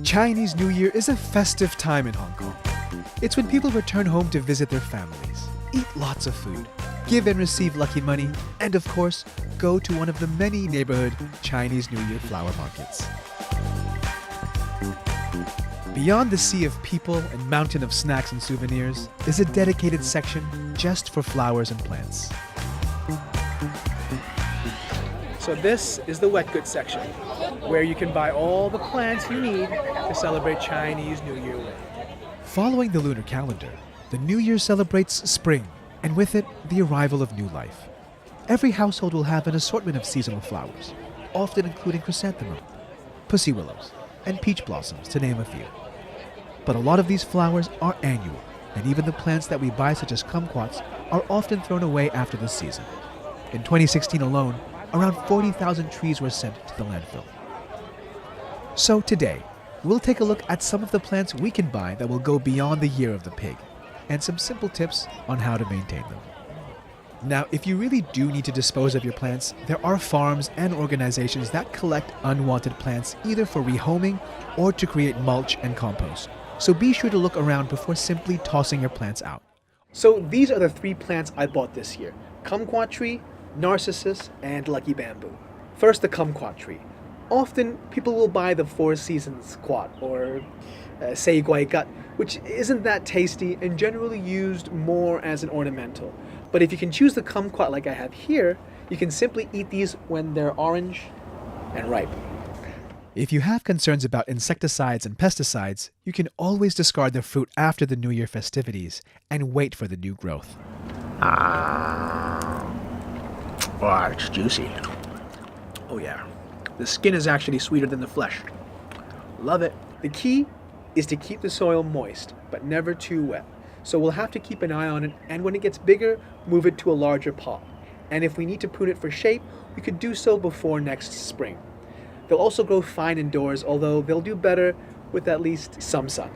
Chinese New Year is a festive time in Hong Kong. It's when people return home to visit their families, eat lots of food, give and receive lucky money, and of course, go to one of the many neighborhood Chinese New Year flower markets. Beyond the sea of people and mountain of snacks and souvenirs is a dedicated section just for flowers and plants. So this is the wet goods section, where you can buy all the plants you need to celebrate Chinese New Year with. Following the lunar calendar, the New Year celebrates spring, and with it, the arrival of new life. Every household will have an assortment of seasonal flowers, often including chrysanthemum, pussy willows, and peach blossoms, to name a few. But a lot of these flowers are annual, and even the plants that we buy, such as kumquats, are often thrown away after the season. In 2016 alone, around 40,000 trees were sent to the landfill. So today, we'll take a look at some of the plants we can buy that will go beyond the year of the pig, and some simple tips on how to maintain them. Now, if you really do need to dispose of your plants, there are farms and organizations that collect unwanted plants either for rehoming or to create mulch and compost. So be sure to look around before simply tossing your plants out. So these are the 3 plants I bought this year: kumquat tree, narcissus, and lucky bamboo. First, the kumquat tree. Often people will buy the 4 seasons quat or sei guai gut, which isn't that tasty and generally used more as an ornamental. But if you can choose the kumquat like I have here, you can simply eat these when they're orange and ripe. If you have concerns about insecticides and pesticides, you can always discard the fruit after the New Year festivities and wait for the new growth. Oh, it's juicy. Oh yeah, the skin is actually sweeter than the flesh. Love it. The key is to keep the soil moist, but never too wet. So we'll have to keep an eye on it, and when it gets bigger, move it to a larger pot. And if we need to prune it for shape, we could do so before next spring. They'll also grow fine indoors, although they'll do better with at least some sun.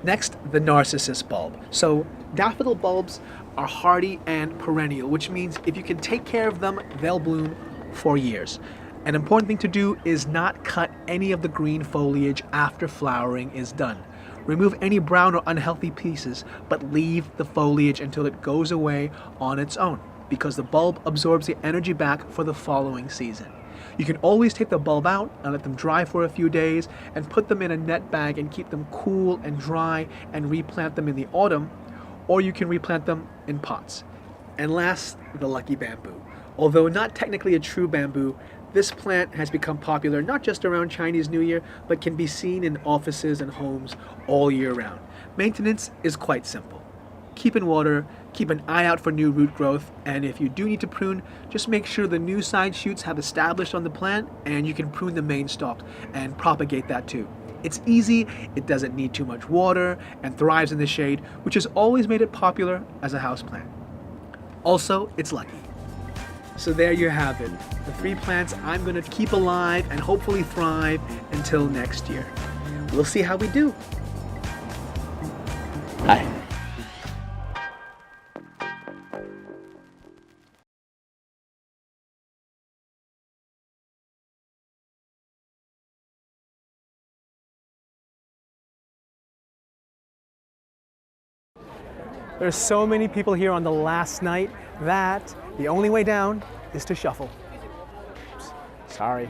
Next, the narcissus bulb. So daffodil bulbs are hardy and perennial, which means if you can take care of them, they'll bloom for years. An important thing to do is not cut any of the green foliage after flowering is done. Remove any brown or unhealthy pieces, but leave the foliage until it goes away on its own, because the bulb absorbs the energy back for the following season. You can always take the bulb out and let them dry for a few days and put them in a net bag and keep them cool and dry and replant them in the autumn, or you can replant them in pots. And last, the lucky bamboo. Although not technically a true bamboo, this plant has become popular not just around Chinese New Year, but can be seen in offices and homes all year round. Maintenance is quite simple. Keep in water, keep an eye out for new root growth, and if you do need to prune, just make sure the new side shoots have established on the plant and you can prune the main stalk and propagate that too. It's easy, it doesn't need too much water, and thrives in the shade, which has always made it popular as a houseplant. Also, it's lucky. So there you have it, the 3 plants I'm going to keep alive and hopefully thrive until next year. We'll see how we do. Hi. There's so many people here on the last night that the only way down is to shuffle. Oops, sorry.